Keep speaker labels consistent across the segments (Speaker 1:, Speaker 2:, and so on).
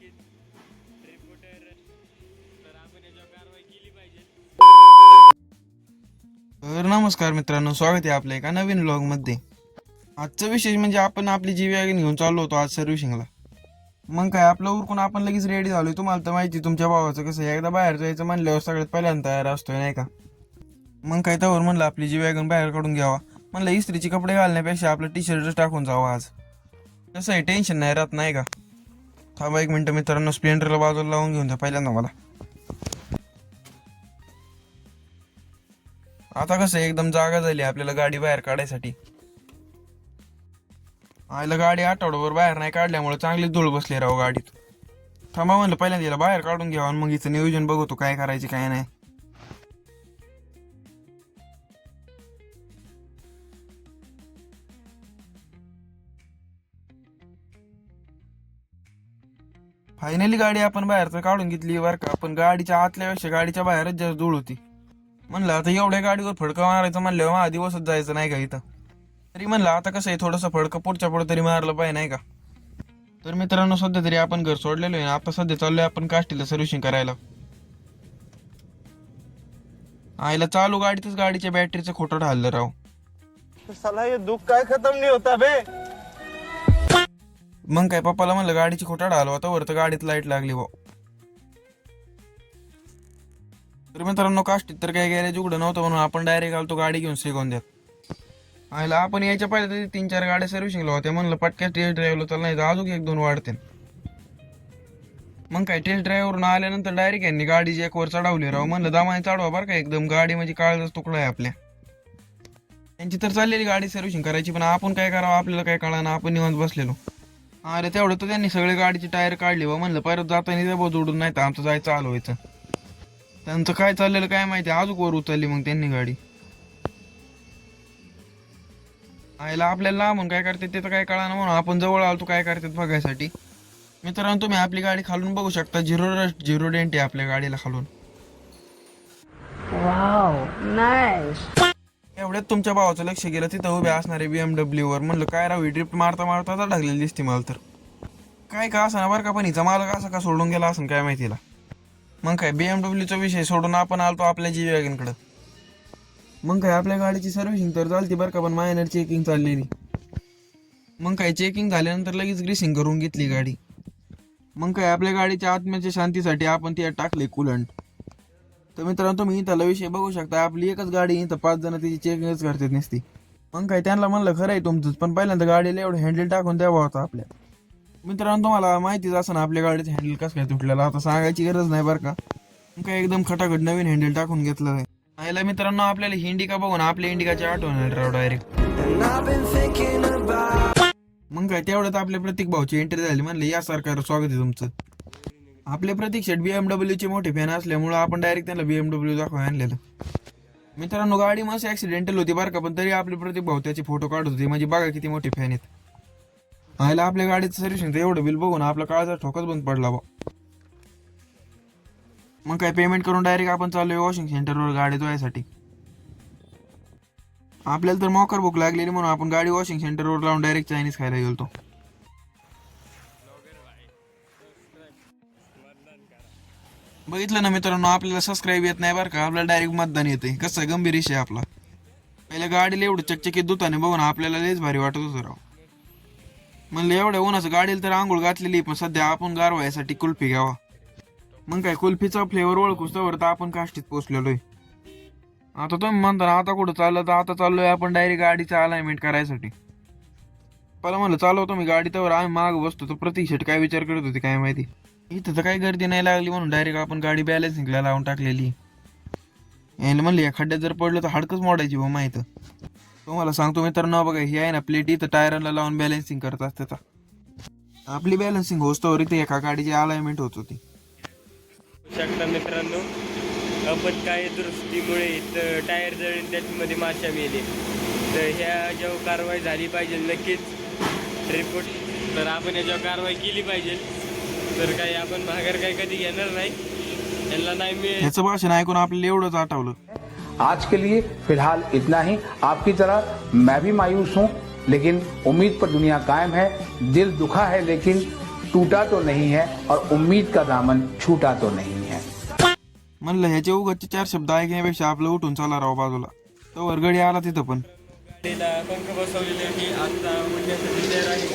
Speaker 1: नक्कीच रिपोर्टर, तर आपण याच्यावर कारवाई केली पाहिजे.
Speaker 2: तर नमस्कार मित्रांनो, स्वागत आहे आपल्या एका नवीन व्लॉग मध्ये. आजचं विशेष म्हणजे आपण आपली जी वॅगन घेऊन चाललो होतो आज सर्व्हिसिंगला. मग काय आपलं उरकून आपण लगेच रेडी झालोय. तुम्हाला तर माहिती तुमच्या भावाचं कसं आहे, एकदा बाहेर जायचं म्हणल्यावर सगळ्यात पहिल्यांदा तयार असतोय नाही का. मग काय त्यावर म्हणलं आपली जी वॅगन बाहेर काढून घ्यावा. म्हणलं इस्त्रीचे कपडे घालण्यापेक्षा आपलं टी शर्टच टाकून जावं आज. कसं आहे टेन्शन नाही राहत नाही का. थांबा एक मिनटं मित्रांनो, स्प्लेंडरला बाजूला लावून घेऊन द्या पहिल्यांदा मला. आता कसं एकदम जागा झाली आपल्याला गाडी बाहेर काढायसाठी. आयला गाडी आठवड्याभर बाहेर नाही काढल्यामुळे चांगली धूळ बसली राव गाडीत. थांबा म्हणलं पहिल्यांदा याला बाहेर काढून घ्यावं आणि मग हिचं नियोजन बघतो काय करायचे काय नाही. फायनली गाडी आपण बाहेर तर काढून घेतली बरं का. पण गाडीच्या आतल्यापेक्षा गाडीच्या बाहेरच जास्त धूळ होती. म्हणलं आता एवढ्या गाडीवर फडकं मारायचं म्हणल्यावर माझा दिवसच जायचं नाही का इथं. तरी म्हणलं आता कसं आहे थोडंसं फडकं पुढच्या पुढे तरी मारलं पाहिजे नाही का. तर मित्रांनो सध्या तरी आपण घर सोडलेलो आहे. आता सध्या चाललोय आपण काष्टीला सर्व्हिसिंग करायला. आईला चालू गाडीतच गाडीच्या बॅटरीचं खोटं ढाललं राव.
Speaker 3: साला ये दुख काय खत्म नहीं होता बे.
Speaker 2: मग काय पप्पाला म्हणलं गाडीची खोटा ढालवा होता वर तर गाडीत लाईट लागली भाऊ. तर मित्रांनो काष्टीत तर काही गॅरेज उघडं नव्हतं म्हणून आपण डायरेक्ट आलतो गाडी घेऊन श्रीगोंद्यात. आयला आपण यायच्या पहिले तरी 3-4 गाड्या सर्व्हिसिंगला होत्या. म्हणलं पटक्यात टेस्ट ड्राईव्हला तर नाही तर अजून 1-2 वाढते. मग काय टेस्ट ड्राईव्हवरून आल्यानंतर डायरेक्ट यांनी गाडी जॅक वर चढवली राव. म्हणलं दामाने चढवा बरं का एकदम. गाडी म्हणजे काळजाचा तुकडा आहे आपल्या. त्यांची तर चाललेली गाडी सर्व्हिसिंग करायची पण आपण काय करावं आपल्याला काय कळाना. आपण निवांत बसलेलो. अरे तेवढं तर त्यांनी सगळे गाडीची टायर काढली व म्हणलं परत जाताना त्या जोडून नाही तर आमचं जायचं आलो व्हायचं. त्यांचं काय चाललेलं काय माहिती अजून वर उचलली मग त्यांनी गाडी. आयला आपल्याला लांबून काय करतात ते तर काय कळाना म्हणून आपण जवळ आलतो काय करतात बघायसाठी. मित्रांनो तुम्ही आपली गाडी खालून बघू शकता. झिरो डेंट आहे आपल्या गाडीला खालून.
Speaker 4: Wow nice.
Speaker 2: एवढ्यात तुमच्या भावाचं लक्ष गेलं तिथं उभे असणारे BMW वर. म्हणलं काय राव ड्रिफ्ट मारता मारता ढकलेली दिसते मला तर. काय का असं ना बरं का पण हिचा मालक असं का सोडून गेला असं काय माहितीला. मग काय BMWचा विषय सोडून आपण आलतो आपल्या जी वॅगनकडं. मग काय आपल्या गाडीची सर्व्हिसिंग तर चालती बरं का पण मायनर चेकिंग चाललेली. मग काय चेकिंग झाल्यानंतर लगेच ग्रीसिंग करून घेतली गाडी. मग काय आपल्या गाडीच्या आत्म्याच्या शांतीसाठी आपण त्यात टाकले कुलंट. तर मित्रांनो तुम्ही इथला विषय बघू शकता. आपली एकच गाडी इथं 5 जण तिची चेकिंगच करतात नसती. मग काय त्यांना म्हणलं खरं आहे तुमचंच पण पहिल्यांदा गाडीला एवढं हँडल टाकून द्यावा होता आपल्या. मित्रांनो तुम्हाला माहितीच असं ना आपल्या गाडीचं हँडल कसं काय तुटलेलं. आता सांगायची गरज नाही बरं का. मग काय एकदम खटाखट नवीन हँडल टाकून घेतलं आहे. आयला मित्रांनो आपल्याला ही इंडिका बघून आपल्या इंडिकाची आठवण आली राव डायरेक्ट. मग काय तेवढ्यात आपल्या प्रतीक भाऊची एंट्री झाली. म्हणलं या सरकार स्वागत आहे तुमचं. आपले प्रतीक शेट BMW चे मोठे फॅन असल्यामुळं आपण डायरेक्ट त्यांना BMW दाखवा आणलेलं. मित्रांनो गाडी मस्त ऍक्सिडेंटल होती बरं का पण तरी आपले प्रतीक भाऊ त्याचे फोटो काढत होते. म्हणजे बघा किती मोठे फॅन आहेत. आयला आपल्या गाडीचं सर्व्हिसिंग तर एवढं बिल बघून आपला काळाचा ठोकाच बंद पडला बा. मग काय पेमेंट करून डायरेक्ट आपण चाललोय वॉशिंग सेंटरवर गाडी धुवायसाठी. आपल्याला तर मोकर भूक लागलेली म्हणून आपण गाडी वॉशिंग सेंटरवर लावून डायरेक्ट चायनीज खायला गेलो. बघितलं ना मित्रांनो आपल्याला सबस्क्राईब येत नाही बरं का. आपल्याला डायरेक्ट मतदान येते. कसं गंभीर विषय आपला. पहिल्या गाडीला एवढं चकचकीत धुताने बघून आपल्याला लयच भारी वाटत होतं राव. म्हणलं एवढ्या उन्हाचं गाडीला तर आंघोळ घातलेली पण सध्या आपण गारवायसाठी कुल्फी घ्यावा. मग काय कुल्फीचा फ्लेवर ओळखूच तर आपण काष्टीत पोचलेलोय. आता तुम्ही म्हणता ना आता कुठं चाललं तर आता चाललोय आपण डायरेक्ट गाडीचा अलाइनमेंट करायसाठी. पहिला म्हणलं चालवतो मी गाडी तर आम्ही माग बसतो तर प्रतीक शेट काय विचार करत होते काय माहिती. इथं तर काही गर्दी नाही लागली म्हणून डायरेक्ट आपण गाडी बॅलन्सिंगला लावून टाकलेली. यायला म्हणलं या खड्ड्यात जर पडलं तर हाडकच मोडायची बा माहिती. तुम्हाला सांगतो मित्रांनो बघा ही आहे ना प्लेट इथं टायरांना लावून बॅलन्सिंग करत असते. आपली बॅलन्सिंग होस्तोवर इथे एका गाडीची अलाइनमेंट होत होती.
Speaker 1: शकता मित्रांनो अपत्काय दुरुस्तीमुळे इथं टायर जळून त्याच्यामध्ये माशा मेले. तर ह्या जेव्हा कारवाई झाली पाहिजे नक्कीच रिपोर्ट, तर आपण याच्यावर कारवाई केली पाहिजे. तर काही आपण माघार काही कधी घेणार नाही. यांना नाही मिळेल
Speaker 2: याचं भाषण ऐकून आपल्याला एवढंच आठवलं.
Speaker 5: आज के लिए फिलहाल इतना ही। आपकी तरह मैं भी मायूस हूँ लेकिन उम्मीद पर दुनिया कायम है। दिल दुखा है लेकिन टूटा तो नहीं है और उम्मीद का दामन छूटा तो नहीं है.
Speaker 2: म्हणलं ह्याचे उगाचचे 4 शब्द ऐकण्यापेक्षा आपलं उठून चला राव बाजूला. तो गडी आला तिथं पण.
Speaker 1: गाडीला पंख बसवलेले आहे आता उडण्यासाठी तयार आहे.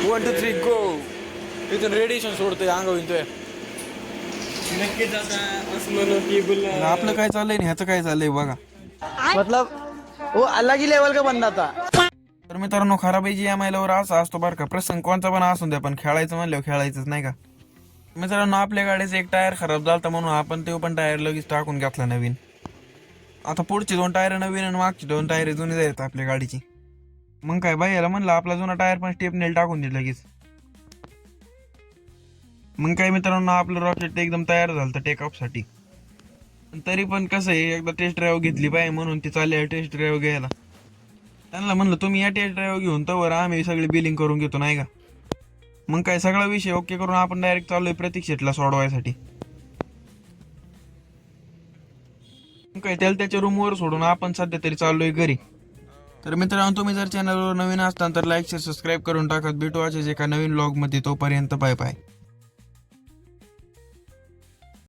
Speaker 2: 1 2 3 गो. इथून रेडिएशन सोडतोय अंगावर येतोय.
Speaker 1: नक्कीच आता असं म्हणू की बुल
Speaker 2: आपलं काय चाललंय आणि ह्याचं काय चाललंय बघा.
Speaker 3: मतलब वो अलग ही लेवल का बंदा था.
Speaker 2: तर मित्रांनो खराबीची EMI वर असा असतो बरं का. प्रसंग कोणता पण असून द्या पण खेळायचं म्हणल्यावर खेळायचंच नाही का. मित्रांनो आपल्या गाडीचं एक टायर खराब झालता म्हणून आपण ते पण टायर लगेच टाकून घेतला नवीन. आता पुढची 2 टायर नवीन आणि मागची 2 टायर जुनी जायत आपल्या गाडीची. मग काय बाईला म्हणलं आपला जुना टायर पण स्टेपनेल टाकून दिला लगेच. मग काय मित्रांनो आपलं रॉकेट एकदम तयार झालं टेक ऑफ साठी. तरी पण कसं आहे एकदा टेस्ट ड्राईव्ह घेतली पाहिजे म्हणून ती चालली टेस्ट ड्राईव्ह घ्यायला. त्यांना म्हणलं तुम्ही या टेस्ट ड्राईव्ह घेऊन तर आम्ही सगळी बिलिंग करून घेतो नाही का. मग काय सगळा विषय ओके करून आपण डायरेक्ट चाललोय प्रतीक्षेतला सोडवायसाठी. मग काय त्याला त्याच्या रूमवर सोडून आपण सध्या तरी चाललोय घरी. तर मित्रांनो तुम्ही जर चॅनलवर नवीन असताल तर लाईक शेअर सबस्क्राईब करून टाकत. भेटू असेच एका नवीन व्लॉग मध्ये. तोपर्यंत बाय बाय.